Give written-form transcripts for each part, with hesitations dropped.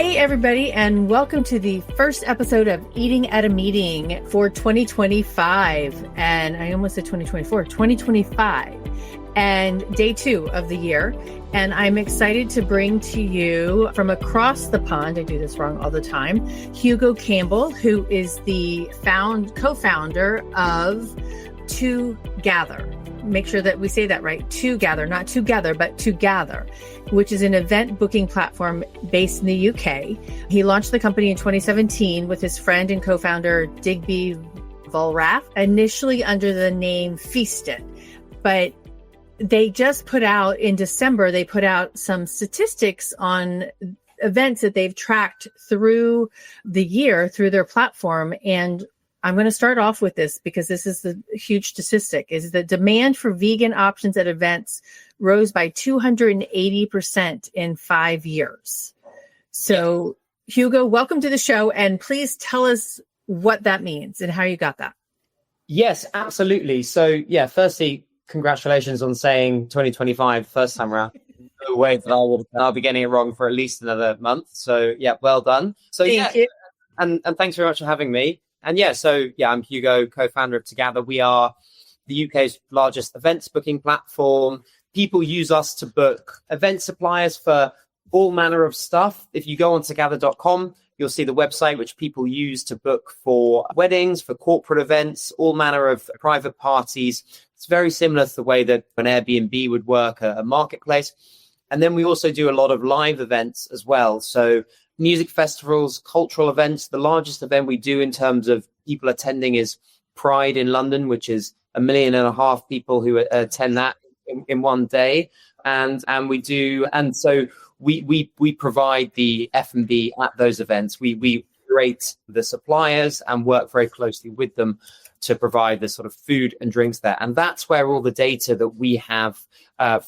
Hey, everybody, and welcome to the first episode of Eating at a Meeting for 2025. And I almost said 2024, 2025, and day 2 of the year. And I'm excited to bring to you from across the pond, I do this wrong all the time, Hugo Campbell, who is the co-founder of Togather. Make sure that we say that right. Togather, not together, but Togather, which is an event booking platform based in the UK. He launched the company in 2017 with his friend and co-founder Digby Volrath, initially under the name Feasted. But they just put out in December, they put out some statistics on events that they've tracked through the year through their platform. And I'm going to start off with this because this is the huge statistic, is the demand for vegan options at events rose by 280% in 5 years. So, Hugo, welcome to the show. And please tell us what that means and how you got that. Yes, absolutely. So, firstly, congratulations on saying 2025 first time around. No way that I'll be getting it wrong for at least another month. So, well done. So, Thank you. And thanks very much for having me. And I'm Hugo, co-founder of Togather. We are the UK's largest events booking platform. People use us to book event suppliers for all manner of stuff. If you go on togather.com, you'll see the website which people use to book for weddings, for corporate events, all manner of private parties. It's very similar to the way that an Airbnb would work, a marketplace. And then we also do a lot of live events as well. So music festivals, cultural events. The largest event we do in terms of people attending is Pride in London, which is 1.5 million people who attend that in one day. And so we provide the F&B at those events. We curate the suppliers and work very closely with them to provide the sort of food and drinks there. And that's where all the data that we have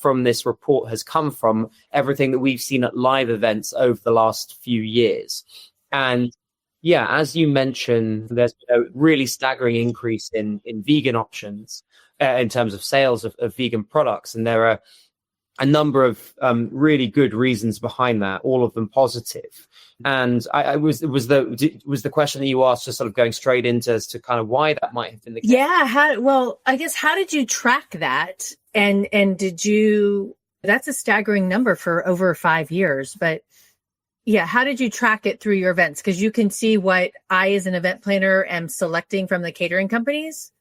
from this report has come from, everything that we've seen at live events over the last few years. And as you mentioned, there's been a really staggering increase in vegan options in terms of sales of vegan products. And there are a number of really good reasons behind that, all of them positive. And was the question that you asked just sort of going straight into as to kind of why that might have been the case? Yeah. How did you track that? And that's a staggering number for over 5 years, but how did you track it through your events? Because you can see what I, as an event planner, am selecting from the catering companies.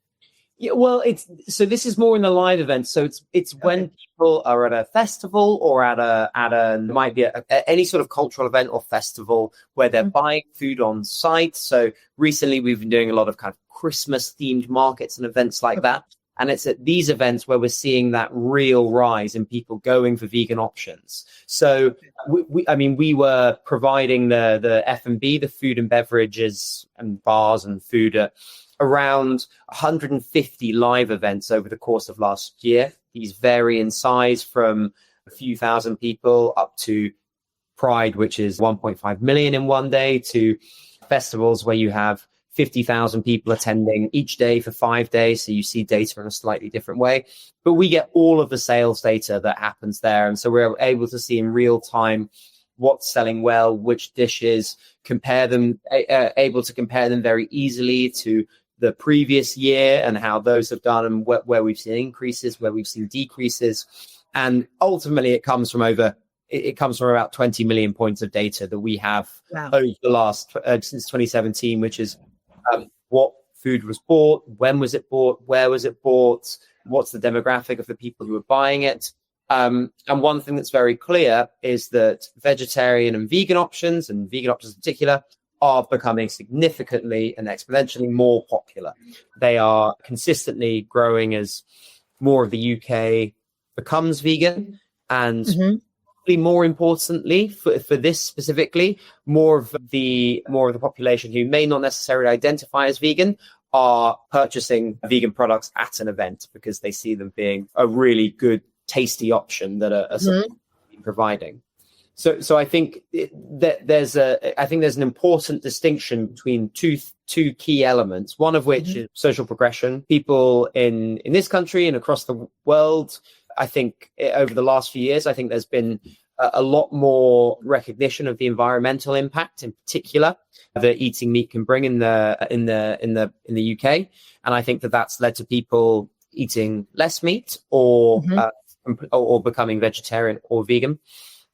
Yeah, well, this is more in the live events. So it's when people are at a festival or might be any sort of cultural event or festival where they're buying food on site. So recently we've been doing a lot of kind of Christmas themed markets and events like that. And it's at these events where we're seeing that real rise in people going for vegan options. So we were providing the F&B, the food and beverages and bars and food at around 150 live events over the course of last year. These vary in size from a few thousand people up to Pride, which is 1.5 million in one day, to festivals where you have 50,000 people attending each day for 5 days. So you see data in a slightly different way. But we get all of the sales data that happens there. And so we're able to see in real time what's selling well, which dishes, able to compare them very easily to the previous year and how those have done and where we've seen increases, where we've seen decreases. And ultimately it comes from about 20 million points of data that we have over the last, since 2017, which is what food was bought, when was it bought, where was it bought, what's the demographic of the people who are buying it. And one thing that's very clear is that vegetarian and vegan options, and vegan options in particular, are becoming significantly and exponentially more popular. They are consistently growing as more of the UK becomes vegan, and more importantly for this specifically, more of the population who may not necessarily identify as vegan are purchasing vegan products at an event because they see them being a really good, tasty option that are providing. So I think there's an important distinction between two key elements. One of which is social progression. People in this country and across the world, I think over the last few years, I think there's been a lot more recognition of the environmental impact, in particular, that eating meat can bring in the UK. And I think that that's led to people eating less meat or becoming vegetarian or vegan.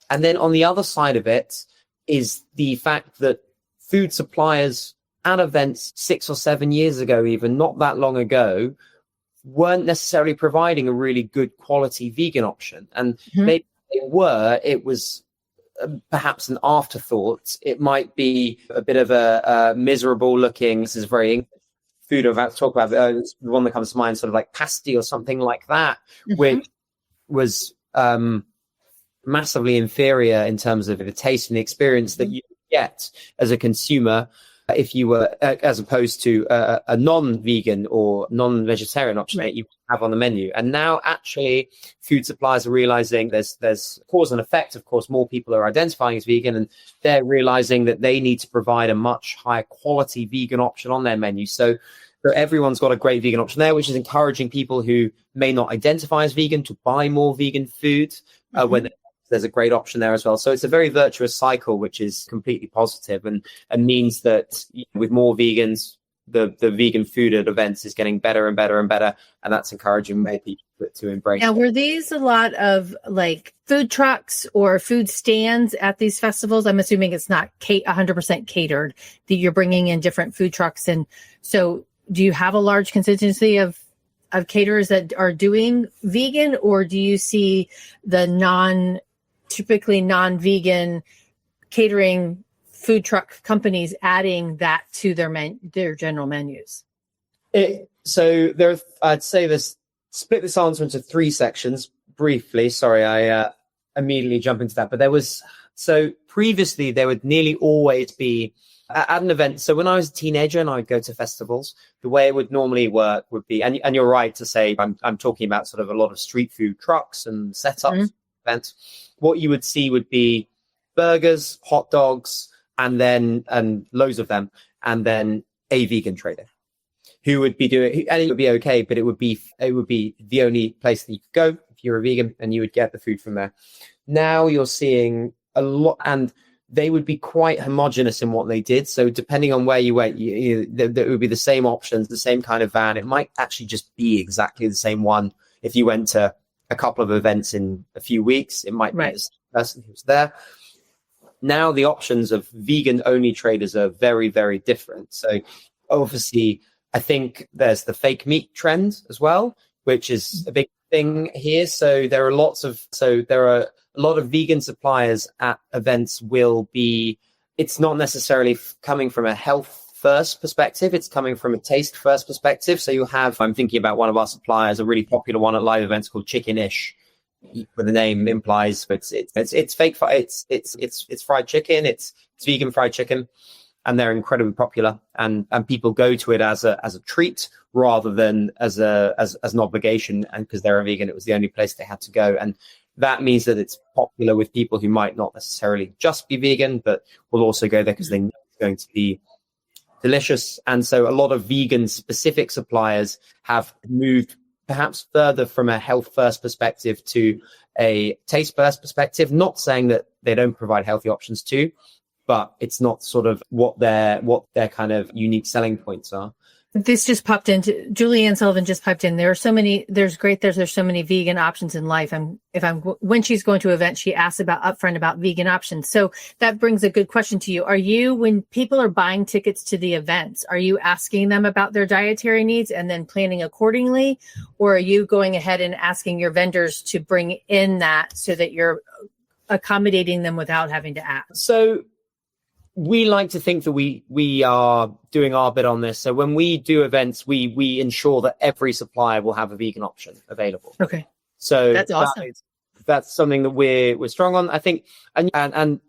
And then on the other side of it is the fact that food suppliers at events 6 or 7 years ago, even not that long ago, weren't necessarily providing a really good quality vegan option. And maybe they were, it was perhaps an afterthought. It might be a bit of a miserable looking, this is very English food I'm about to talk about, the one that comes to mind, sort of like pasty or something like that, which was massively inferior in terms of the taste and the experience that you get as a consumer if you were, as opposed to a non-vegan or non-vegetarian option that you have on the menu. And now actually food suppliers are realizing there's cause and effect. Of course, more people are identifying as vegan, and they're realizing that they need to provide a much higher quality vegan option on their menu. So everyone's got a great vegan option there, which is encouraging people who may not identify as vegan to buy more vegan food when there's a great option there as well. So it's a very virtuous cycle, which is completely positive and means that with more vegans, the vegan food at events is getting better and better and better. And that's encouraging more people to embrace. Now, were these a lot of like food trucks or food stands at these festivals? I'm assuming it's not 100% catered, that you're bringing in different food trucks. And so do you have a large constituency of caterers that are doing vegan, or do you see the typically non-vegan catering food truck companies adding that to their general menus? So I'd say split this answer into 3 sections briefly. Sorry, I immediately jump into that. But previously there would nearly always be at an event. So when I was a teenager and I would go to festivals, the way it would normally work would be, and you're right to say, I'm talking about sort of a lot of street food trucks and setups events. What you would see would be burgers, hot dogs, and loads of them, and then a vegan trader who would be doing, and it would be okay, but it would be the only place that you could go if you're a vegan, and you would get the food from there. Now you're seeing a lot, and they would be quite homogenous in what they did. So depending on where you went, there would be the same options, the same kind of van. It might actually just be exactly the same one. If you went to a couple of events in a few weeks, it might be the same person who's there. Now the options of vegan only traders are very, very different. So obviously I think there's the fake meat trend as well, which is a big thing here. So there are a lot of vegan suppliers at events it's not necessarily coming from a health first perspective, it's coming from a taste first perspective. So I'm thinking about one of our suppliers, a really popular one at live events called Chicken-ish, where the name implies, but it's fake, it's fried chicken, it's vegan fried chicken, and they're incredibly popular, and people go to it as a treat rather than as an obligation, and because they're a vegan, it was the only place they had to go. And that means that it's popular with people who might not necessarily just be vegan, but will also go there because they know it's going to be delicious. And so a lot of vegan specific suppliers have moved perhaps further from a health first perspective to a taste first perspective, not saying that they don't provide healthy options too, but it's not sort of what their kind of unique selling points are. This just popped into Julianne Sullivan just piped in. There's so many vegan options in life. When she's going to events, she asks upfront about vegan options. So that brings a good question to you. When people are buying tickets to the events, are you asking them about their dietary needs and then planning accordingly? Or are you going ahead and asking your vendors to bring in that so that you're accommodating them without having to ask? So we like to think that we are doing our bit on this. So when we do events, we ensure that every supplier will have a vegan option available. Okay. So that's awesome. That's something that we're strong on, I think. And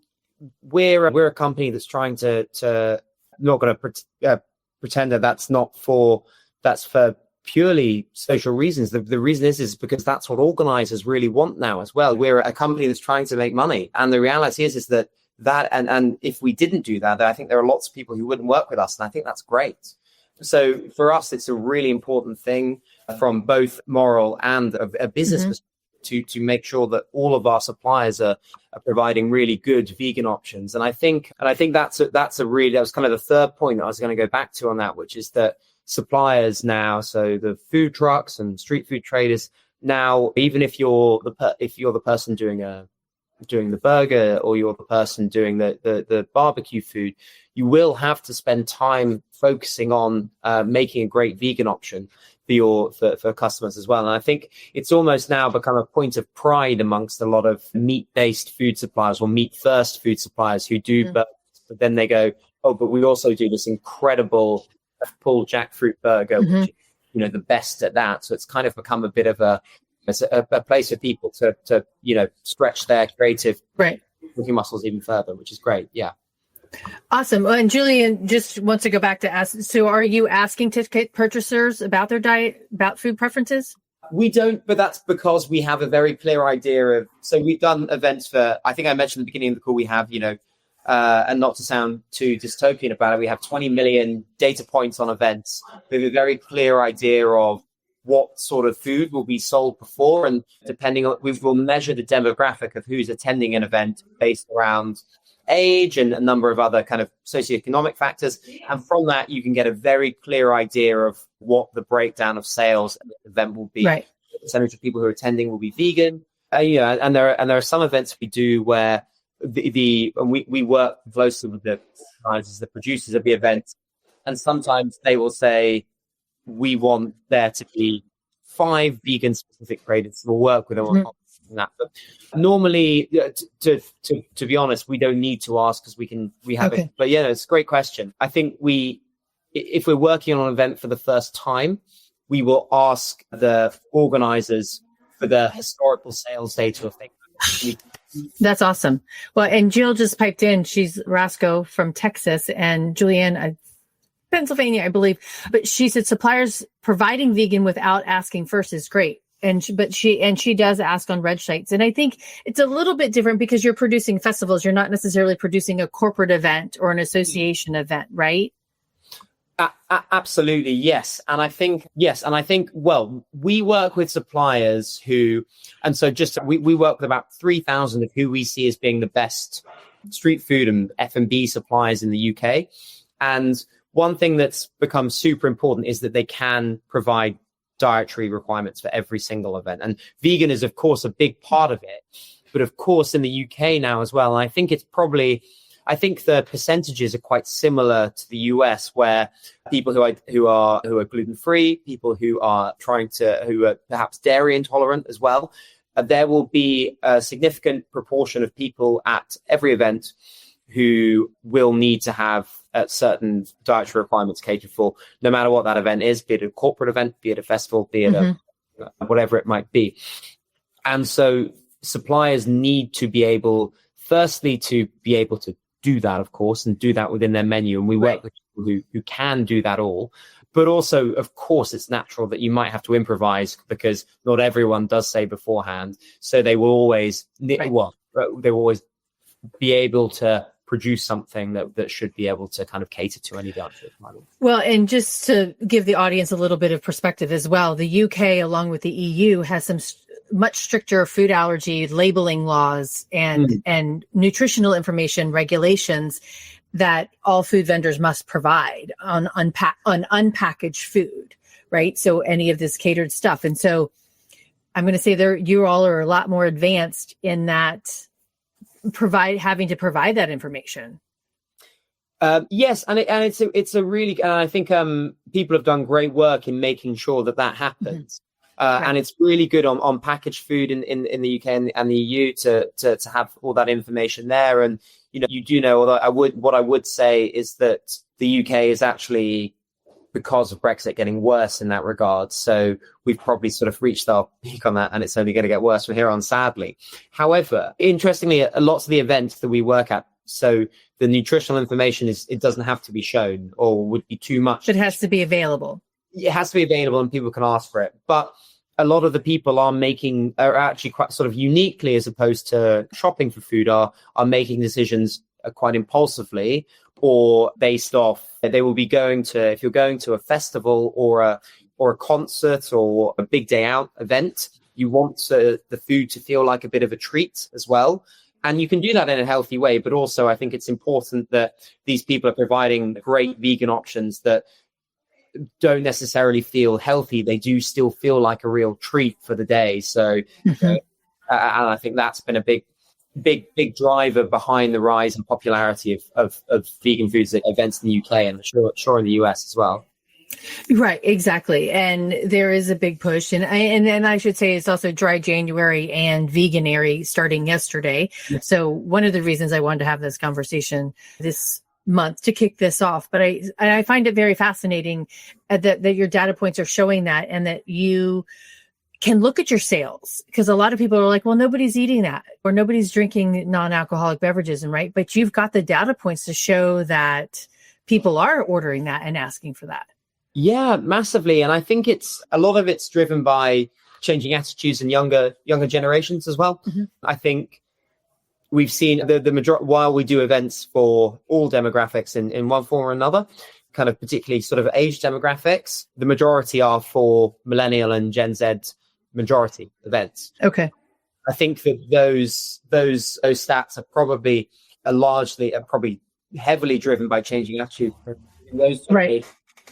we're a company that's trying to not going to pretend that that's for purely social reasons. The reason is because that's what organizers really want now as well. We're a company that's trying to make money. And the reality is that and if we didn't do that, I think there are lots of people who wouldn't work with us, and I think that's great. So for us, it's a really important thing from both moral and a business perspective to make sure that all of our suppliers are providing really good vegan options. And I think that was kind of the third point that I was going to go back to on that, which is that suppliers now, so the food trucks and street food traders now, even if you're the person doing the burger, or you're the person doing the barbecue food, you will have to spend time focusing on making a great vegan option for customers as well. And I think it's almost now become a point of pride amongst a lot of meat-based food suppliers or meat-first food suppliers who do, but then they go, oh, but we also do this incredible pulled jackfruit burger, which is, the best at that. So it's kind of become a bit of a place for people to stretch their creative cooking muscles even further, which is great. Yeah. Awesome. Well, and Julian just wants to go back to ask, so are you asking ticket purchasers about their diet, about food preferences? We don't, but that's because we have a very clear idea so we've done events for, I think I mentioned at the beginning of the call, we have, and not to sound too dystopian about it, we have 20 million data points on events with a very clear idea of what sort of food will be sold before. And depending on, we will measure the demographic of who's attending an event based around age and a number of other kind of socioeconomic factors. And from that, you can get a very clear idea of what the breakdown of sales at the event will be. Right. The percentage of people who are attending will be vegan. And there are some events we do where we work closely with the producers of the event. And sometimes they will say, we want there to be 5 vegan specific creators. We'll work with them on that. But normally, to be honest, we don't need to ask because we have it. But it's a great question. I think if we're working on an event for the first time, we will ask the organizers for the historical sales data of things. That's awesome. Well, and Jill just piped in. She's Rasco from Texas, and Julianne, Pennsylvania, I believe. But she said suppliers providing vegan without asking first is great. But she does ask on reg sites. And I think it's a little bit different because you're producing festivals. You're not necessarily producing a corporate event or an association event, right? Absolutely. Yes. And I think, well, we work with suppliers we work with about 3,000 of who we see as being the best street food and F&B suppliers in the UK. And one thing that's become super important is that they can provide dietary requirements for every single event. And vegan is, of course, a big part of it. But of course, in the UK now as well, and I think the percentages are quite similar to the US, where people who are gluten-free, people who are perhaps dairy intolerant as well, there will be a significant proportion of people at every event who will need to have certain dietary requirements catered for, no matter what that event is, be it a corporate event, be it a festival, be it whatever it might be. And so suppliers need to be able, firstly, to be able to do that, of course, and do that within their menu. And we work with people who can do that all. But also, of course, it's natural that you might have to improvise because not everyone does say beforehand. So they will always, they will always be able to produce something that should be able to kind of cater to any dietary requirements. Well, and just to give the audience a little bit of perspective as well, the UK, along with the EU, has some much stricter food allergy labeling laws and nutritional information regulations that all food vendors must provide on unpackaged food, right? So any of this catered stuff. And so I'm going to say you all are a lot more advanced in that having to provide that information. Yes, and it's a really, and I think people have done great work in making sure that happens. And it's really good on packaged food in the UK and the EU to have all that information there. And you do know, although what I would say is that the UK is actually, because of Brexit, getting worse in that regard. So we've probably sort of reached our peak on that, and it's only going to get worse from here on, sadly. However, interestingly, lots of the events that we work at, so the nutritional information it doesn't have to be shown or would be too much. It has to be available. It has to be available and people can ask for it. But a lot of the people are actually quite sort of uniquely, as opposed to shopping for food, are making decisions quite impulsively or based off. They will be if you're going to a festival or a concert or a big day out event, You want the food to feel like a bit of a treat as well. And you can do that in a healthy way. But also, I think it's important that these people are providing great vegan options that don't necessarily feel healthy. They do still feel like a real treat for the day. So, and I think that's been a big driver behind the rise and popularity of vegan foods at events in the UK and sure in the US as well. Right, exactly. And there is a big push. And I should say it's also Dry January and Veganuary starting yesterday. Yeah. So one of the reasons I wanted to have this conversation this month to kick this off, but I find it very fascinating that your data points are showing that, and that you can look at your sales, because a lot of people are like, well, nobody's eating that or nobody's drinking non-alcoholic beverages. And right. But you've got the data points to show that people are ordering that and asking for that. Yeah, massively. And I think a lot of it's driven by changing attitudes in younger generations as well. Mm-hmm. I think we've seen the majority, while we do events for all demographics in one form or another, kind of particularly sort of age demographics, the majority are for millennial and Gen Z majority events. Okay. I think that those stats are probably heavily driven by changing attitudes. Right.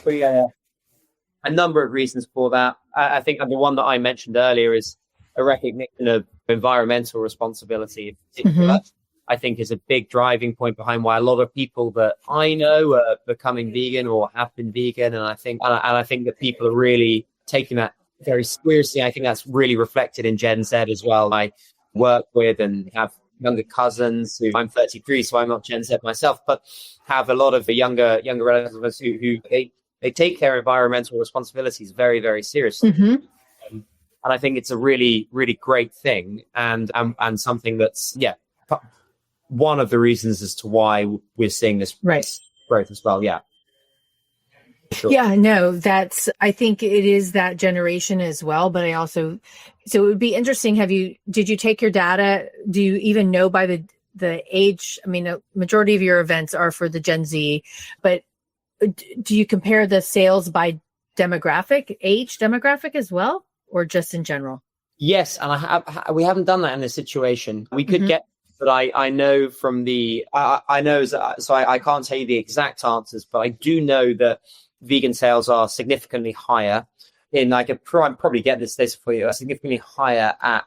A number of reasons for that. I think the one that I mentioned earlier is a recognition of environmental responsibility in particular. Mm-hmm. I think is a big driving point behind why a lot of people that I know are becoming vegan or have been vegan. And I think that people are really taking that very seriously. I think that's really reflected in Gen Z as well. I work with and have younger cousins who, I'm 33, so I'm not Gen Z myself, but have a lot of the younger relatives who they take their environmental responsibilities very, very seriously. Mm-hmm. And I think it's a really, really great thing, and something that's one of the reasons as to why we're seeing this growth as well. Yeah. Sure. Yeah, no, I think it is that generation as well. But so it would be interesting. Did you take your data? Do you even know by the age? I mean, the majority of your events are for the Gen Z, but do you compare the sales by age demographic as well, or just in general? Yes. And we haven't done that in this situation. We could get, but I know from I can't tell you the exact answers, but I do know that vegan sales are significantly higher I could probably get this for you, significantly higher at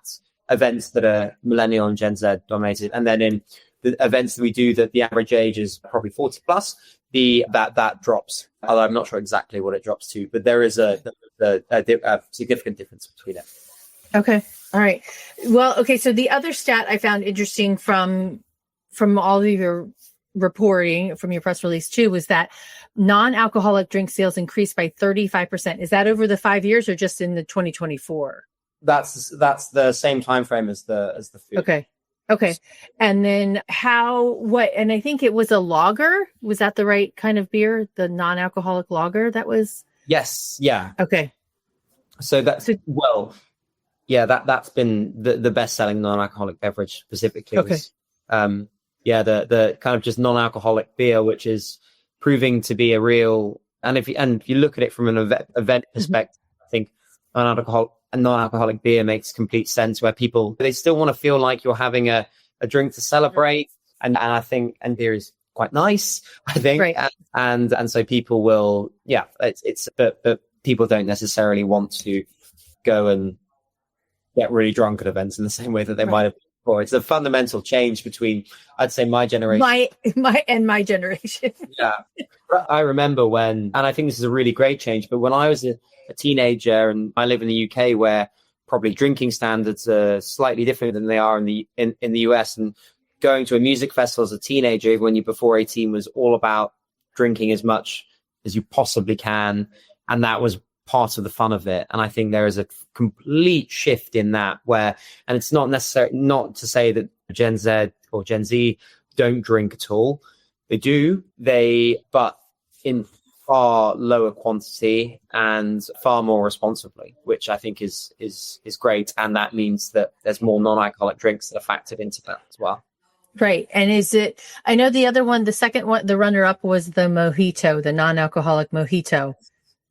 events that are millennial and Gen Z dominated. And then in the events that we do that the average age is probably 40 plus, that drops. Although I'm not sure exactly what it drops to, but there is a significant difference between it. Okay. All right. Well, okay. So the other stat I found interesting from all of your reporting from your press release too was that non-alcoholic drink sales increased by 35%. Is that over the 5 years or just in the 2024? That's the same time frame as the food. Okay. And then and I think it was a lager. Was that the right kind of beer? The non-alcoholic lager that was? Yes. Yeah. Okay. So that's that's been the best-selling non-alcoholic beverage specifically. Okay. The kind of just non-alcoholic beer, which is proving to be a real. And if you look at it from an event perspective, I think a non-alcoholic beer makes complete sense, where they still want to feel like you're having a drink to celebrate, and I think beer is quite nice, I think, right. and so people will but people don't necessarily want to go and get really drunk at events in the same way that they might have before. It's a fundamental change between, I'd say, my generation, my generation. Yeah, I remember when, and I think this is a really great change, but when I was a teenager, and I live in the UK where probably drinking standards are slightly different than they are in the US, and going to a music festival as a teenager, even when you're before 18, was all about drinking as much as you possibly can, and that was part of the fun of it. And I think there is a complete shift in that, and it's not to say that Gen Z or Gen Z don't drink at all. They do, but in far lower quantity and far more responsibly, which I think is great. And that means that there's more non-alcoholic drinks that are factored into that as well. Right. And I know the other one, the second one, the runner up was the mojito, the non-alcoholic mojito.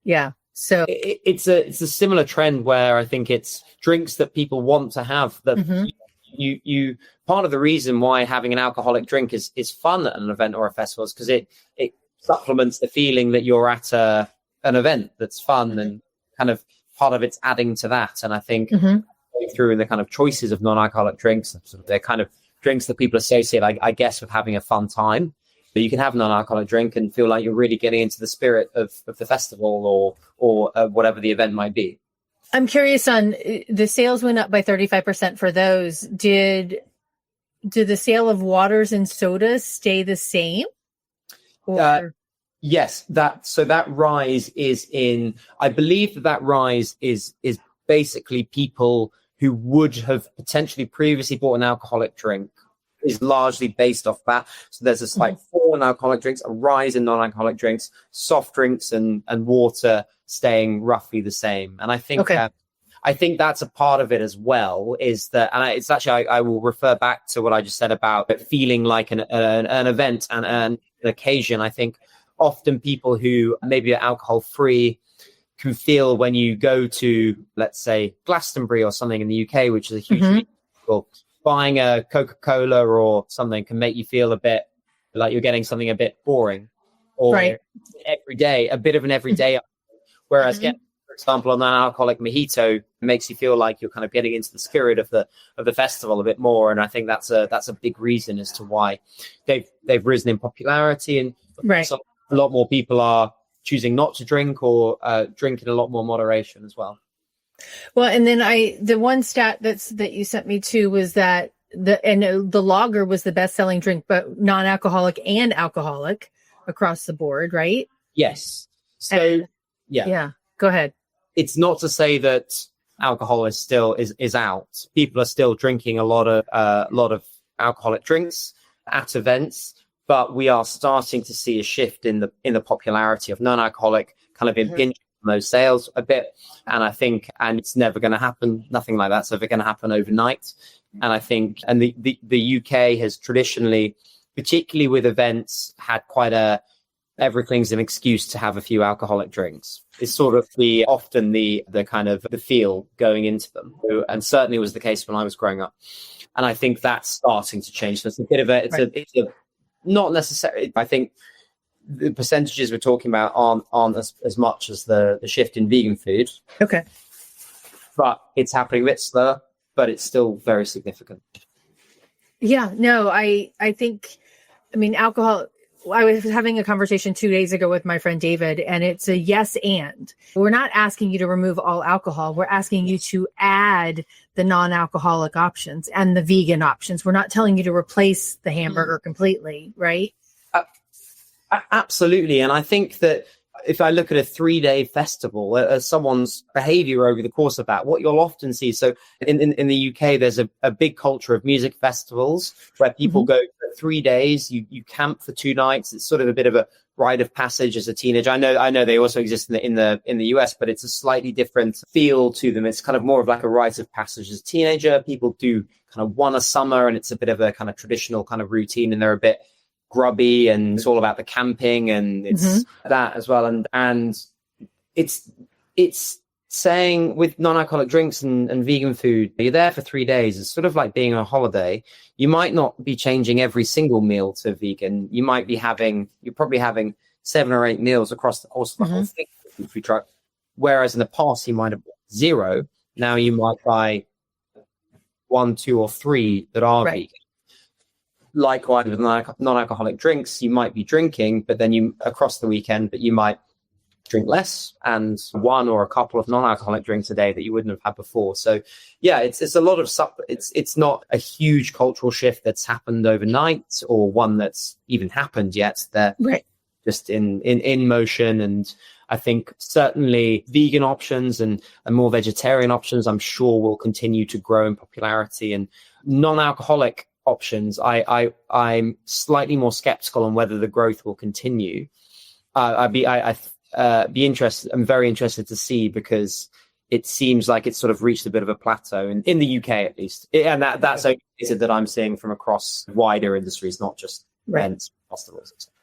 Yeah. So it's a similar trend where I think it's drinks that people want to have that you part of the reason why having an alcoholic drink is fun at an event or a festival is because it supplements the feeling that you're at an event that's fun, and kind of part of it's adding to that. And I think going through in the kind of choices of non-alcoholic drinks, they're kind of drinks that people associate, I guess, with having a fun time. But you can have a non-alcoholic drink and feel like you're really getting into the spirit of the festival or whatever the event might be. I'm curious on the sales went up by 35% for those. Did the sale of waters and sodas stay the same? Yes, that rise is in, I believe that rise is basically people who would have potentially previously bought an alcoholic drink, is largely based off that. So there's a slight fall in alcoholic drinks, a rise in non-alcoholic drinks, soft drinks and water staying roughly the same. And I think I think that's a part of it as well, is that, and it's actually, I will refer back to what I just said about it feeling like an event and an occasion. I think often people who maybe are alcohol free can feel when you go to, let's say, Glastonbury or something in the UK, which is a huge festival, buying a Coca-Cola or something can make you feel a bit like you're getting something a bit boring, or everyday, a bit of an everyday. Whereas getting, for example, an alcoholic mojito makes you feel like you're kind of getting into the spirit of the festival a bit more. And I think that's a big reason as to why they've risen in popularity, and so a lot more people are choosing not to drink or drink in a lot more moderation as well. Well, and then the one stat that you sent me to was that the lager was the best selling drink, but non-alcoholic and alcoholic across the board, right? Yes. So yeah, go ahead. It's not to say that alcohol is still is out. People are still drinking a lot of alcoholic drinks at events, but we are starting to see a shift in the popularity of non-alcoholic, kind of impinging on those sales a bit. And I think, and it's never going to happen, nothing like that's ever going to happen overnight. And I think, and the UK has traditionally, particularly with events, had quite everything's an excuse to have a few alcoholic drinks. It's sort of often the kind of the feel going into them. And certainly was the case when I was growing up. And I think that's starting to change. So it's a bit of it's a not necessarily, I think the percentages we're talking about aren't as much as the shift in vegan food. Okay. But it's happening a bit slower, but it's still very significant. Yeah, no, I think, I mean, alcohol, I was having a conversation 2 days ago with my friend David, and it's a yes and. We're not asking you to remove all alcohol. We're asking you to add the non-alcoholic options and the vegan options. We're not telling you to replace the hamburger completely, right? Absolutely. And I think that if I look at a 3-day festival, as someone's behavior over the course of that, what you'll often see. So in the UK, there's a big culture of music festivals where people go for 3 days, you camp for 2 nights. It's sort of a bit of a rite of passage as a teenager. I know they also exist in the US, but it's a slightly different feel to them. It's kind of more of like a rite of passage as a teenager. People do kind of one a summer, and it's a bit of a kind of traditional kind of routine, and they're a bit grubby, and it's all about the camping, and it's that as well. And it's saying with non-alcoholic drinks and vegan food, you're there for 3 days. It's sort of like being on a holiday. You might not be changing every single meal to vegan. You're probably having 7 or 8 meals across the course of the whole thing with the food truck. Whereas in the past, you might have 0. Now you might buy 1, 2, or 3 that are vegan. Likewise with non-alcoholic drinks, you might be drinking, but then you across the weekend, but you might drink less and 1 or a couple of non-alcoholic drinks a day that you wouldn't have had before. So yeah, it's a lot of it's not a huge cultural shift that's happened overnight, or one that's even happened yet. They're just in motion. And I think certainly vegan options and more vegetarian options, I'm sure, will continue to grow in popularity. And non-alcoholic options, I'm slightly more skeptical on whether the growth will continue. I'm very interested to see, because it seems like it's sort of reached a bit of a plateau in the UK at least. And that's only that I'm seeing from across wider industries, not just events, festivals, etc.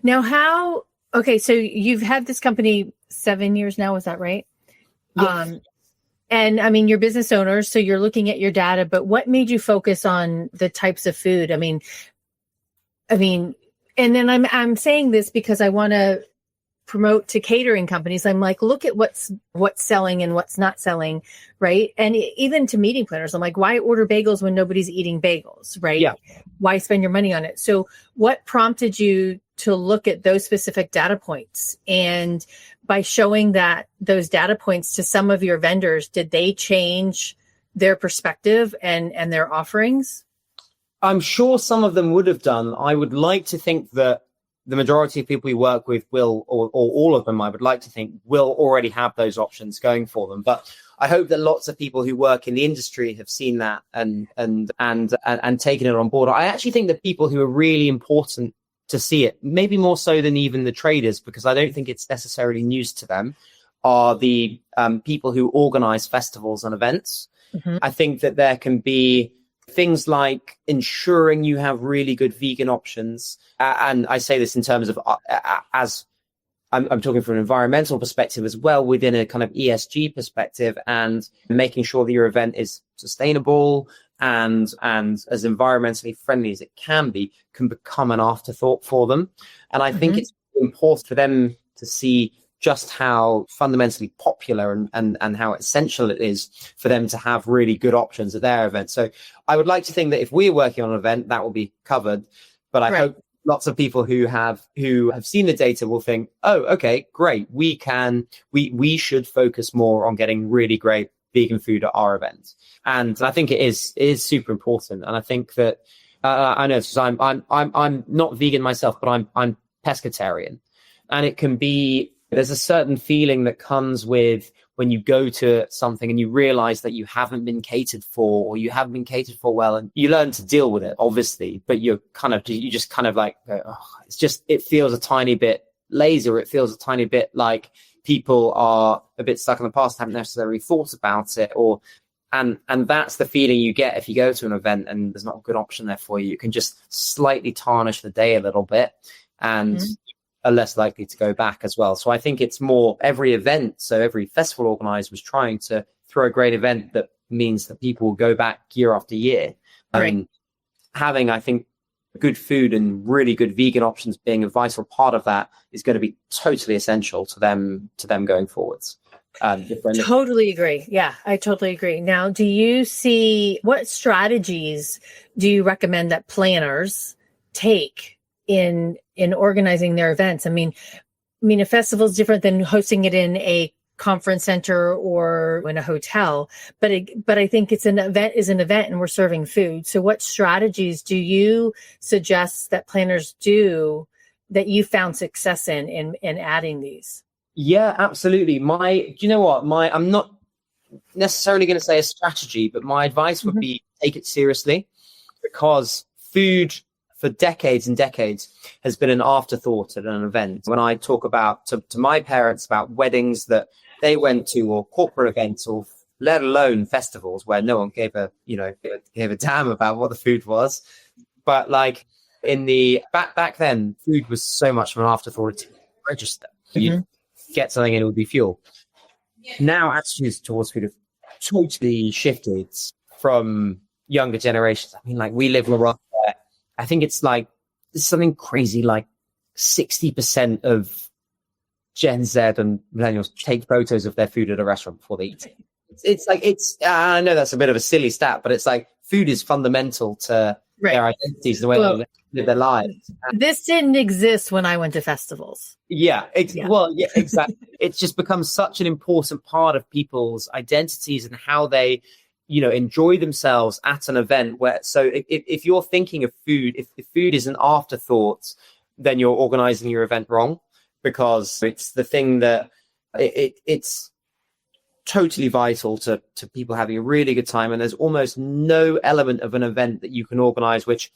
Now, so you've had this company 7 years now. Is that right? Yes. And I mean, you're business owners, so you're looking at your data, but what made you focus on the types of food? I mean, and then I'm saying this because I want to promote to catering companies. I'm like, look at what's selling and what's not selling, right? And even to meeting planners, I'm like, why order bagels when nobody's eating bagels, right? Yeah. Why spend your money on it? So what prompted you to look at those specific data points? And by showing those data points to some of your vendors, did they change their perspective and their offerings? I'm sure some of them would have done. I would like to think that the majority of people we work with will, or all of them, I would like to think, will already have those options going for them. But I hope that lots of people who work in the industry have seen that and taken it on board. I actually think that people who are really important to see it, maybe more so than even the traders, because I don't think it's necessarily news to them, are the people who organize festivals and events. Mm-hmm. I think that there can be things like ensuring you have really good vegan options. And I say this in terms of as I'm talking from an environmental perspective as well, within a kind of ESG perspective, and making sure that your event is sustainable and as environmentally friendly as it can become an afterthought for them. And I think it's important for them to see just how fundamentally popular and how essential it is for them to have really good options at their event. So I would like to think that if we're working on an event, that will be covered. But I hope lots of people who have seen the data will think, oh, okay, great. We should focus more on getting really great vegan food at our event. And I think it is super important. And I think that I know I'm not vegan myself, but I'm pescatarian, and it can be. There's a certain feeling that comes with when you go to something and you realize that you haven't been catered for, or you haven't been catered for well, and you learn to deal with it, obviously, but you just kind of like, oh, it feels a tiny bit lazy, or it feels a tiny bit like people are a bit stuck in the past, haven't necessarily thought about it, and that's the feeling you get if you go to an event and there's not a good option there for you. You can just slightly tarnish the day a little bit, and are less likely to go back as well. So I think it's more every event. So every festival organizer was trying to throw a great event that means that people will go back year after year. Having, I think, good food and really good vegan options being a vital part of that is going to be totally essential to them going forwards. Totally agree. Yeah, I totally agree. Now, do you see, what strategies do you recommend that planners take in organizing their events? I mean, a festival is different than hosting it in a conference center or in a hotel, but I think an event is an event, and we're serving food. So what strategies do you suggest that planners do that you found success in adding these? Yeah, absolutely. Do you know what? I'm not necessarily going to say a strategy, but my advice would be take it seriously, because food for decades and decades has been an afterthought at an event. When I talk about to my parents about weddings that they went to, or corporate events, or let alone festivals where no one gave a damn about what the food was. But like in the back then, food was so much of an afterthought to register. You get something and it would be fuel. Now attitudes towards food have totally shifted from younger generations. I mean, like, we live in Moroccan. I think it's something crazy, like 60% of Gen Z and millennials take photos of their food at a restaurant before they eat it. I know that's a bit of a silly stat, but it's like food is fundamental to their identities, the way they live their lives. This didn't exist when I went to festivals. Well, exactly. It's just become such an important part of people's identities and how they enjoy themselves at an event. So if you're thinking of food, if food is an afterthought, then you're organizing your event wrong, because it's the thing that it's totally vital to people having a really good time. And there's almost no element of an event that you can organize which,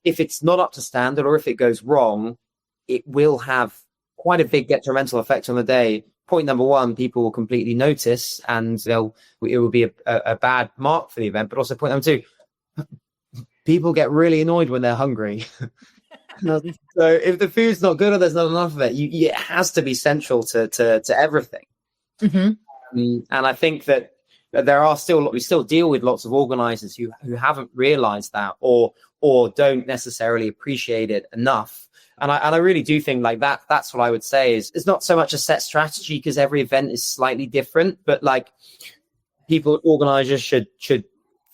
if it's not up to standard, or if it goes wrong, it will have quite a big detrimental effect on the day. Point number one, people will completely notice, and it will be a bad mark for the event. But also point number two, people get really annoyed when they're hungry. So if the food's not good or there's not enough of it, it has to be central to everything. Mm-hmm. And I think that we still deal with lots of organizers who haven't realized that or don't necessarily appreciate it enough. And I really do think like that's what I would say is it's not so much a set strategy because every event is slightly different, but like organizers should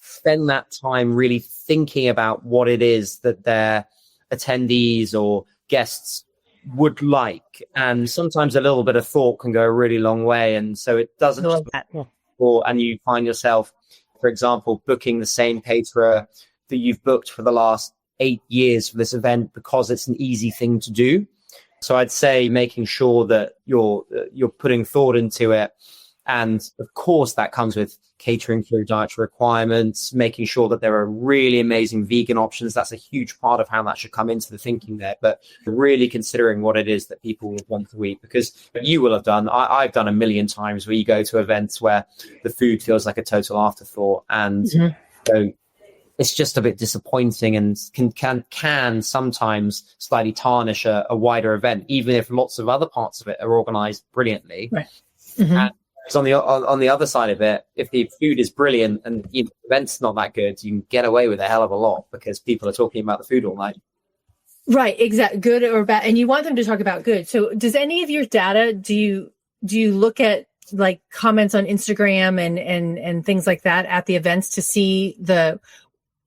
spend that time really thinking about what it is that their attendees or guests would like. And sometimes a little bit of thought can go a really long way. And so it doesn't and you find yourself, for example, booking the same caterer that you've booked for the last 8 years for this event because it's an easy thing to do. So I'd say making sure that you're putting thought into it. And of course, that comes with catering for dietary requirements, making sure that there are really amazing vegan options. That's a huge part of how that should come into the thinking there. But really considering what it is that people would want to eat, because you will have done, I've done a million times where you go to events where the food feels like a total afterthought. And so it's just a bit disappointing and can sometimes slightly tarnish a wider event, even if lots of other parts of it are organized brilliantly. Right. Mm-hmm. And so on the other side of it, if the food is brilliant and the event's not that good, you can get away with a hell of a lot because people are talking about the food all night. Right, exactly. Good or bad, and you want them to talk about good. So, does any of your data do you look at like comments on Instagram and things like that at the events to see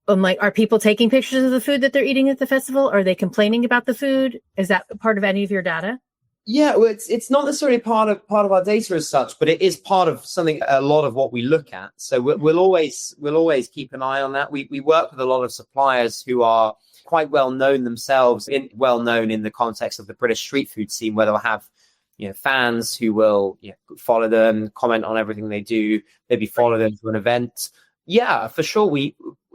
like, are people taking pictures of the food that they're eating at the festival? Are they complaining about the food? Is that part of any of your data? Yeah, well, it's not necessarily part of our data as such, but it is part of something, a lot of what we look at. So we'll always keep an eye on that. We work with a lot of suppliers who are quite well known themselves, well known in the context of the British street food scene, where they'll have fans who will follow them, comment on everything they do, maybe follow them to an event. Yeah, for sure.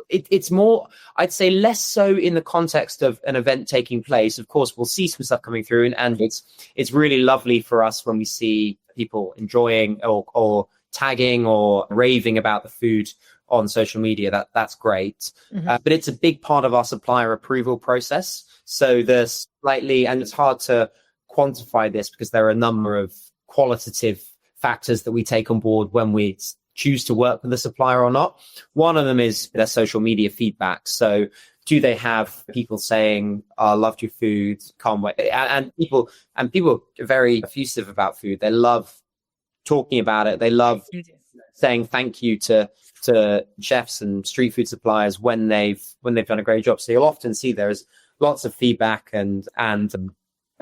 It's more, I'd say, less so in the context of an event taking place. Of course, we'll see some stuff coming through, and it's really lovely for us when we see people enjoying or tagging or raving about the food on social media. That's great. Mm-hmm. But it's a big part of our supplier approval process. So there's slightly, and it's hard to quantify this because there are a number of qualitative factors that we take on board when we choose to work with a supplier or not. One of them is their social media feedback. So do they have people saying, "I loved your food, can't wait," and people are very effusive about food. They love talking about it. They love saying thank you to chefs and street food suppliers when they've done a great job. So you'll often see there's lots of feedback and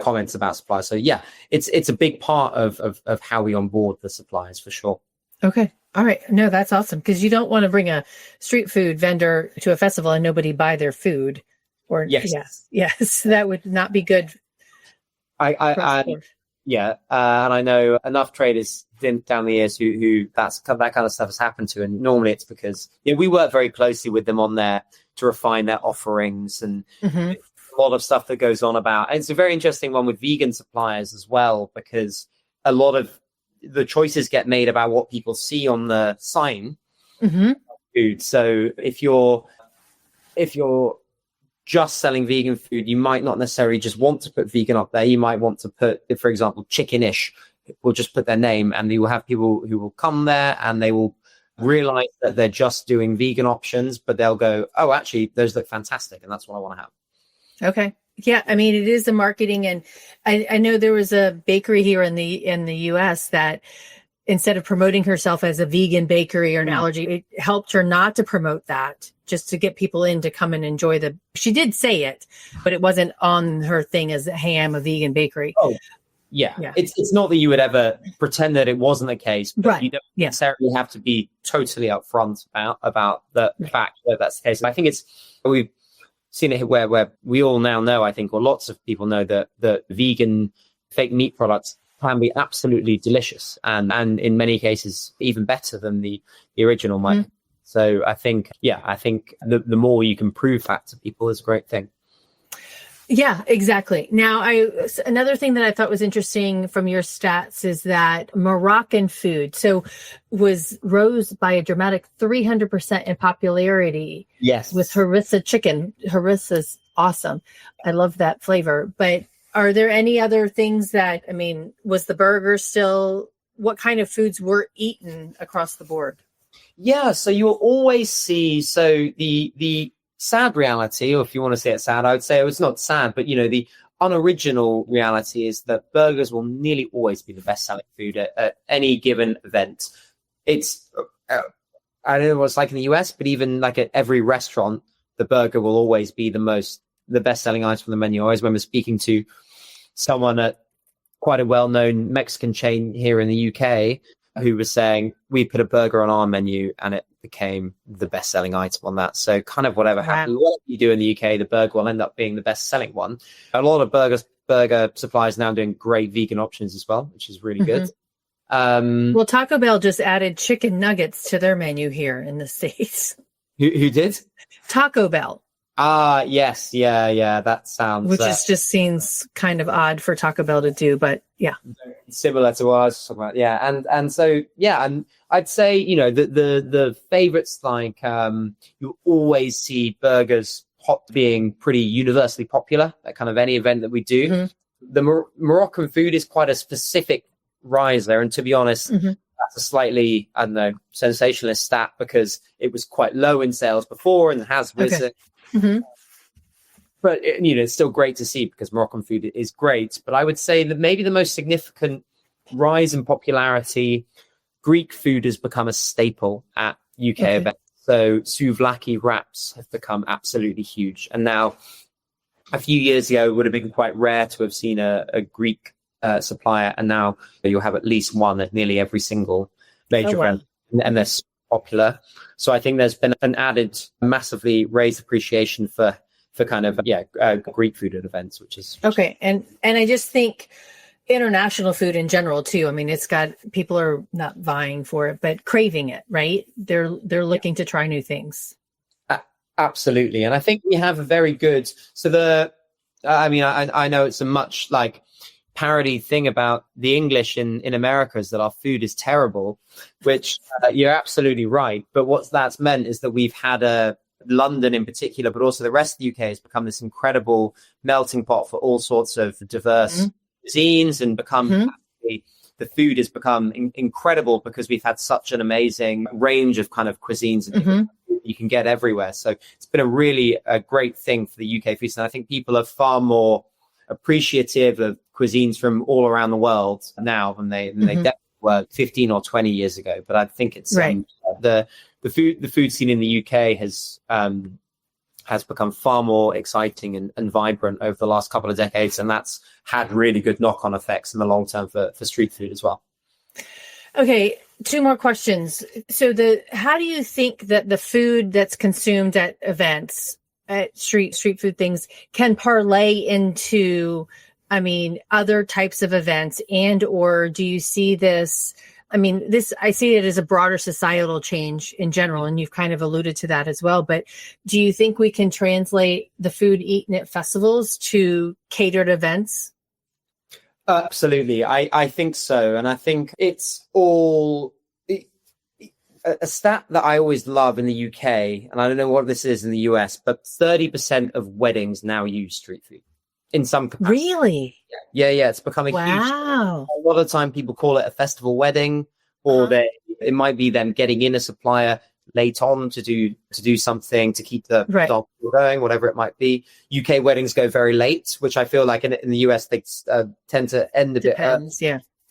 comments about suppliers. So yeah, it's a big part of how we onboard the suppliers for sure. Okay. All right. No, that's awesome. Because you don't want to bring a street food vendor to a festival and nobody buy their food. Or yes, that would not be good. And I know enough traders down the years who that kind of stuff has happened to, and normally it's because we work very closely with them on there to refine their offerings and a lot of stuff that goes on about. And it's a very interesting one with vegan suppliers as well, because a lot of the choices get made about what people see on the sign. Food. So if you're just selling vegan food, you might not necessarily just want to put vegan up there. You might want to put, for example, Chicken-ish. Will just put their name, and you will have people who will come there and they will realize that they're just doing vegan options, but they'll go, "Oh, actually, those look fantastic, and that's what I want to have." Okay. Yeah, I mean, it is the marketing, and I know there was a bakery here in the US that instead of promoting herself as a vegan bakery or an allergy, it helped her not to promote that, just to get people in to come and enjoy she did say it, but it wasn't on her thing as, "Hey, I'm a vegan bakery." Oh, yeah. It's not that you would ever pretend that it wasn't the case, but right. You don't necessarily have to be totally upfront about the fact that that's the case. I think we've seen it where we all now know, I think, or lots of people know that vegan fake meat products can be absolutely delicious and in many cases even better than the original might. So I think the more you can prove that to people is a great thing. Yeah, exactly. Now, another thing that I thought was interesting from your stats is that Moroccan food rose by a dramatic 300% in popularity. Yes. With Harissa Chicken. Harissa's awesome. I love that flavor. But are there any other things was the burger still? What kind of foods were eaten across the board? Yeah, so you'll always see. So the sad reality, or if you want to say it sad, I would say it's not sad, but the unoriginal reality is that burgers will nearly always be the best-selling food at any given event. It's I don't know what it's like in the US, but even like at every restaurant, the burger will always be the best-selling item on the menu. I always remember speaking to someone at quite a well-known Mexican chain here in the UK who was saying, we put a burger on our menu and it became the best-selling item on that. So kind of whatever happens, whatever you do in the UK, the burger will end up being the best-selling one. A lot of burger suppliers now doing great vegan options as well, which is really good. Well, Taco Bell just added chicken nuggets to their menu here in the States. Who did? Taco Bell. Yes. Yeah. That sounds... Which just seems kind of odd for Taco Bell to do, but yeah. Similar to what I was talking about. Yeah. And so, yeah, and I'd say, the favorites, like you always see burgers being pretty universally popular at kind of any event that we do. Mm-hmm. The Moroccan food is quite a specific rise there. And to be honest, that's a slightly, I don't know, sensationalist stat because it was quite low in sales before and has risen. Okay. Mm-hmm. But it's still great to see because Moroccan food is great. But I would say that maybe the most significant rise in popularity, Greek food has become a staple at UK events. So souvlaki wraps have become absolutely huge. And now, a few years ago, it would have been quite rare to have seen a Greek supplier. And now you'll have at least one at nearly every single major event. And they're so popular. So I think there's been an added, massively raised appreciation for kind of Greek food at events, which is okay. And I just think international food in general too. I mean, it's got people are not vying for it, but craving it, right? They're looking to try new things. Absolutely, and I think we have a very good. So I know it's a much like parody thing about the English in America is that our food is terrible, which you're absolutely right. But what that's meant is that we've had London in particular, but also the rest of the UK has become this incredible melting pot for all sorts of diverse cuisines and become the food has become incredible because we've had such an amazing range of kind of cuisines and you can get everywhere. So it's been a great thing for the UK food. And I think people are far more appreciative of cuisines from all around the world now than they definitely were 15 or 20 years ago. But I think it's the food scene in the UK has become far more exciting and vibrant over the last couple of decades, and that's had really good knock-on effects in the long term for street food as well. Okay, two more questions. So how do you think that the food that's consumed at events, at street food things, can parlay into, other types of events, and or do you see this? I see it as a broader societal change in general, and you've kind of alluded to that as well. But do you think we can translate the food eaten at festivals to catered events? Absolutely. I think so. And I think it's all a stat that I always love in the UK, and I don't know what this is in the US, but 30% of weddings now use street food. In some capacity. Really? Yeah. It's becoming huge. A lot of the time people call it a festival wedding, or it might be them getting in a supplier late on to do something to keep the dog going, whatever it might be. UK weddings go very late, which I feel like in the US they tend to end a bit early.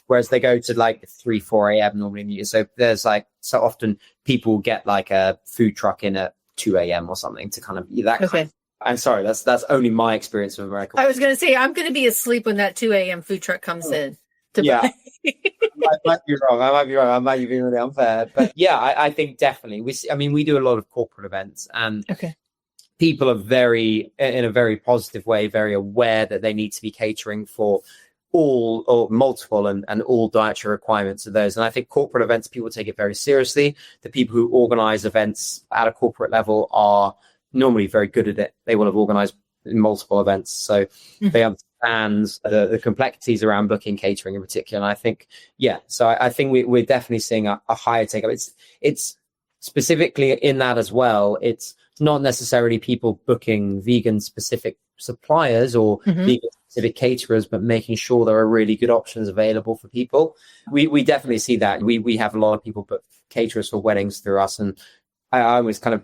Whereas they go to like 3-4 a.m. normally. So there's so often people get like a food truck in at 2 a.m. or something to kind of that kind of. I'm sorry, that's only my experience of America. I was going to say, I'm going to be asleep when that 2 a.m. food truck comes in. I might be wrong. I might be really unfair. But I think definitely. We do a lot of corporate events, and people are in a very positive way, very aware that they need to be catering for all or multiple and all dietary requirements of those. And I think corporate events, people take it very seriously. The people who organize events at a corporate level are normally very good at it. They will have organized in multiple events. So they understand the complexities around booking catering in particular. And I think, so I think we're definitely seeing a higher take up. It's specifically in that as well. It's not necessarily people booking vegan specific suppliers or vegan specific caterers, but making sure there are really good options available for people. We definitely see that. We have a lot of people book caterers for weddings through us, and I always kind of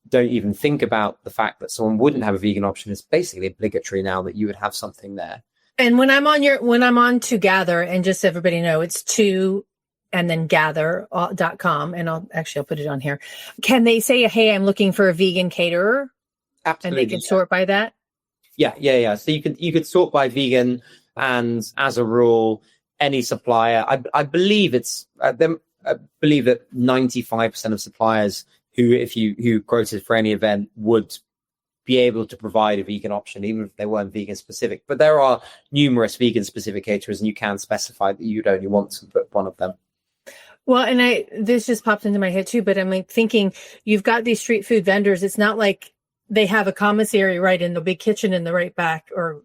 don't even think about the fact that someone wouldn't have a vegan option. It's basically obligatory now that you would have something there. And when I'm on Togather, and just so everybody know, it's to and then gather.com, and I'll put it on here. Can they say, hey, I'm looking for a vegan caterer? Absolutely. And they can sort by that? Yeah. So you could sort by vegan, and as a rule, any supplier. I believe I believe that 95% of suppliers who quoted for any event would be able to provide a vegan option, even if they weren't vegan specific. But there are numerous vegan specific caterers, and you can specify that you'd only want to book one of them. Well, and this just popped into my head too, but I'm like thinking, you've got these street food vendors. It's not like they have a commissary right in the big kitchen in the right back or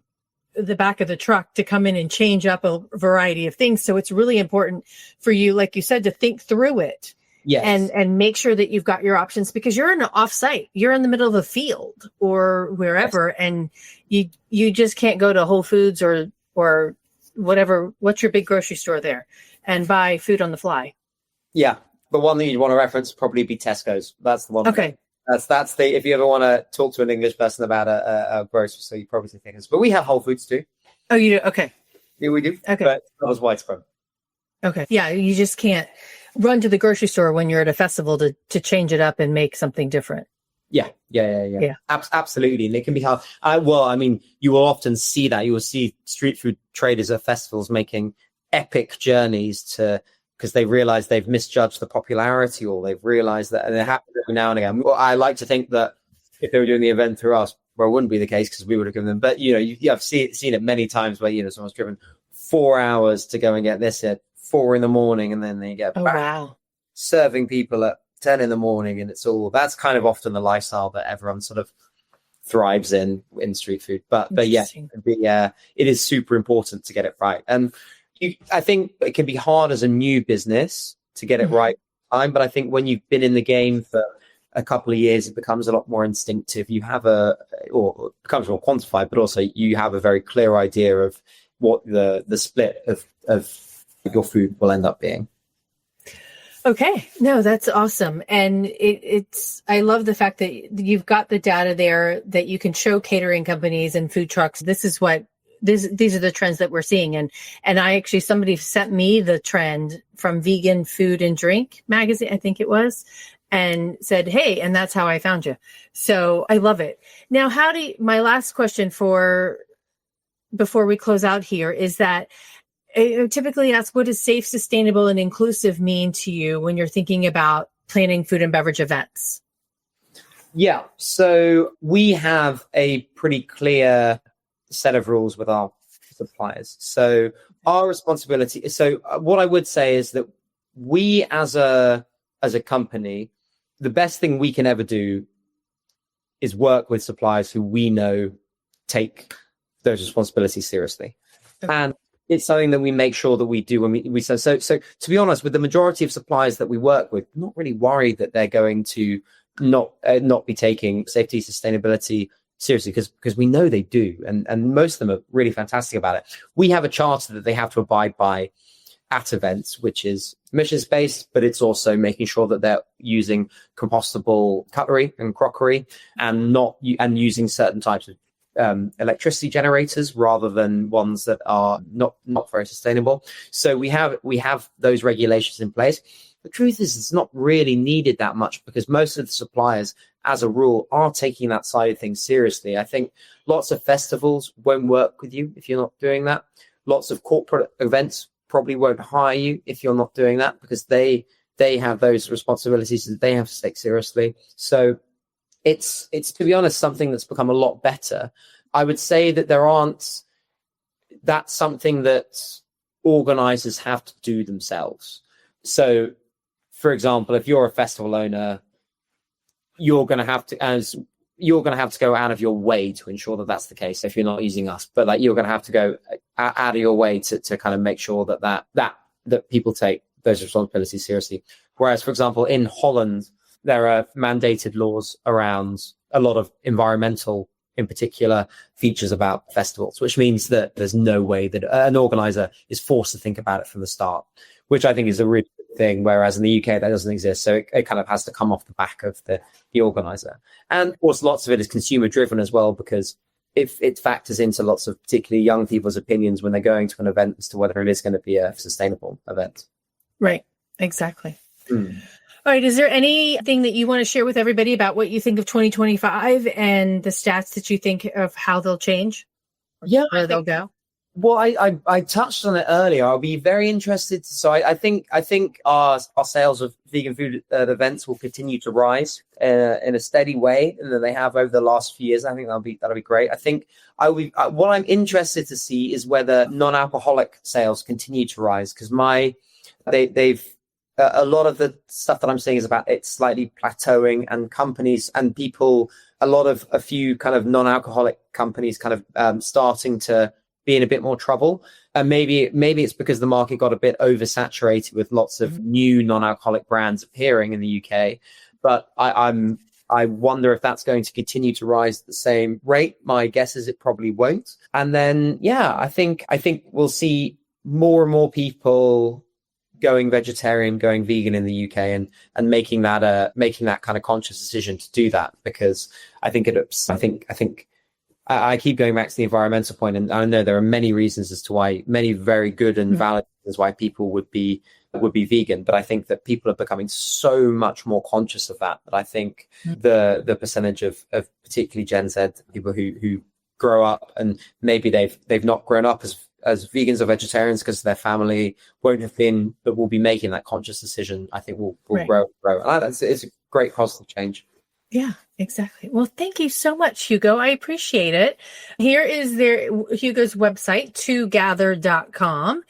the back of the truck to come in and change up a variety of things. So it's really important for you, like you said, to think through it. Yes. And make sure that you've got your options, because you're in an off-site, you're in the middle of a field or wherever, and you just can't go to Whole Foods or whatever. What's your big grocery store there, and buy food on the fly? Yeah, the one that you'd want to reference probably be Tesco's. That's the one. Okay. That's the, if you ever want to talk to an English person about a grocery store, you probably think Tesco's. But we have Whole Foods too. Oh, you do? Okay. Yeah, we do. Okay. But not as widespread. Okay. Yeah, you just can't run to the grocery store when you're at a festival to change it up and make something different. Yeah. Absolutely. And it can be hard. You will often see that. You will see street food traders at festivals making epic journeys because they realize they've misjudged the popularity, or they've realized that, and it happens every now and again. Well, I like to think that if they were doing the event through us, well, it wouldn't be the case because we would have given them. But, I've seen it many times where, someone's driven 4 hours to go and get this at 4 a.m, and then they get back serving people at 10 a.m, and that's kind of often the lifestyle that everyone sort of thrives in street food. But it is super important to get it right. And I think it can be hard as a new business to get it right, but I think when you've been in the game for a couple of years, it becomes a lot more instinctive. You have or it becomes more quantified, but also you have a very clear idea of what the split of your food will end up being. Okay. No, that's awesome. And I love the fact that you've got the data there that you can show catering companies and food trucks. These are the trends that we're seeing. And somebody sent me the trend from Vegan Food and Drink magazine, I think it was, and said, hey, and that's how I found you. So I love it. Now, my last question before we close out here is that I typically ask, what does safe, sustainable, and inclusive mean to you when you're thinking about planning food and beverage events? Yeah, so we have a pretty clear set of rules with our suppliers. So our responsibility. So what I would say is that we, as a company, the best thing we can ever do is work with suppliers who we know take those responsibilities seriously. Okay. And it's something that we make sure that we do when we so to be honest, with the majority of suppliers that we work with, I'm not really worried that they're going to not be taking safety, sustainability seriously, because we know they do, and most of them are really fantastic about it. We have a charter that they have to abide by at events, which is emissions based, but it's also making sure that they're using compostable cutlery and crockery, and using certain types of electricity generators rather than ones that are not very sustainable. So we have those regulations in place. The truth is, it's not really needed that much, because most of the suppliers, as a rule, are taking that side of things seriously. I think lots of festivals won't work with you if you're not doing that. Lots of corporate events probably won't hire you if you're not doing that, because they have those responsibilities that they have to take seriously. So it's to be honest, something that's become a lot better. I would say that that's something that organizers have to do themselves. So, for example, if you're a festival owner, you're going to have to, as you're going to have to go out of your way to ensure that that's the case if you're not using us. But like, you're going to have to go out of your way to kind of make sure that people take those responsibilities seriously. Whereas, for example, in Holland, there are mandated laws around a lot of environmental, in particular, features about festivals, which means that there's no way that an organizer is forced to think about it from the start, which I think is a really good thing. Whereas in the UK, that doesn't exist. So it kind of has to come off the back of the organizer. And of course, lots of it is consumer driven as well, because if it factors into lots of particularly young people's opinions when they're going to an event as to whether it is going to be a sustainable event. Right. Exactly. All right. Is there anything that you want to share with everybody about what you think of 2025 and the stats that you think of how they'll change? Yeah. Where they'll go? Well, I touched on it earlier. I'll be very interested. So I think our sales of vegan food at events will continue to rise in a steady way, and that they have over the last few years. I think that'll be great. I think what I'm interested to see is whether non-alcoholic sales continue to rise, because they've a lot of the stuff that I'm seeing is about it slightly plateauing, and companies and people, a few kind of non-alcoholic companies kind of starting to be in a bit more trouble. And maybe it's because the market got a bit oversaturated with lots of new non-alcoholic brands appearing in the UK. But I wonder if that's going to continue to rise at the same rate. My guess is it probably won't. And then, I think we'll see more and more people going vegetarian, going vegan in the UK, and making that kind of conscious decision to do that, because I keep going back to the environmental point, and I know there are many reasons as to why, many very good and valid reasons why people would be vegan, but I think that people are becoming so much more conscious of that I think the percentage of particularly Gen Z people who grow up, and maybe they've not grown up as vegans or vegetarians because their family won't have been, but will be making that conscious decision, I think will grow. And it's a great positive change. Yeah, exactly. Well, thank you so much, Hugo. I appreciate it. Here is Hugo's website, togather.com.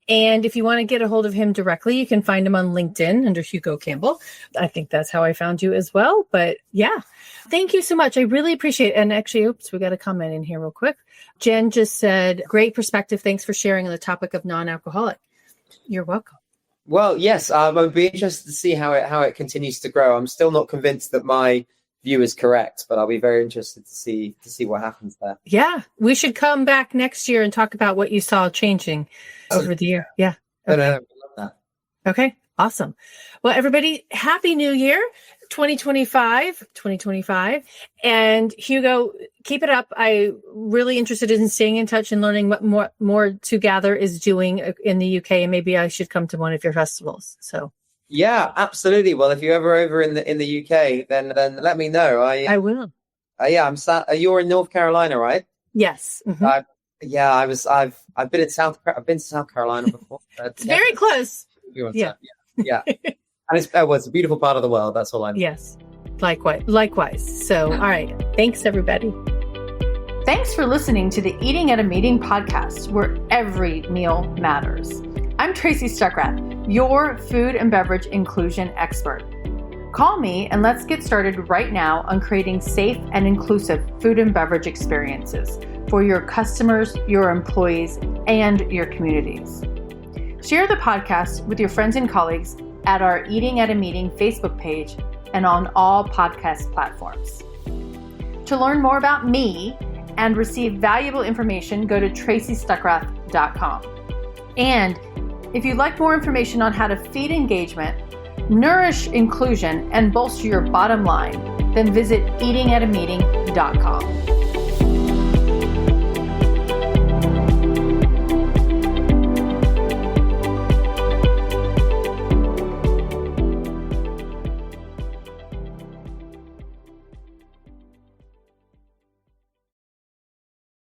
And if you want to get a hold of him directly, you can find him on LinkedIn under Hugo Campbell. I think that's how I found you as well. But yeah, thank you so much. I really appreciate it. And actually, we got a comment in here real quick. Jen just said, great perspective. Thanks for sharing on the topic of non-alcoholic. You're welcome. Well, yes, I'd be interested to see how it continues to grow. I'm still not convinced that my view is correct, but I'll be very interested to see what happens there. Yeah, we should come back next year and talk about what you saw changing over the year. Yeah. Okay. I love that. Okay, awesome. Well, everybody, Happy New Year, 2025. And Hugo, keep it up. I'm really interested in staying in touch and learning what more Togather is doing in the UK, and maybe I should come to one of your festivals. So. Yeah, absolutely. Well, if you're ever over in the UK, then let me know. I will. I'm sad. You're in North Carolina, right? Yes. Mm-hmm. I've been to South Carolina before. It's very close. Yeah. And it's a beautiful part of the world. That's all I know. Yes. Likewise. So, all right. Thanks, everybody. Thanks for listening to the Eating at a Meeting podcast, where every meal matters. I'm Tracy Stuckrath, your food and beverage inclusion expert. Call me and let's get started right now on creating safe and inclusive food and beverage experiences for your customers, your employees, and your communities. Share the podcast with your friends and colleagues at our Eating at a Meeting Facebook page and on all podcast platforms. To learn more about me and receive valuable information, go to tracystuckrath.com. And if you'd like more information on how to feed engagement, nourish inclusion, and bolster your bottom line, then visit eatingatameeting.com.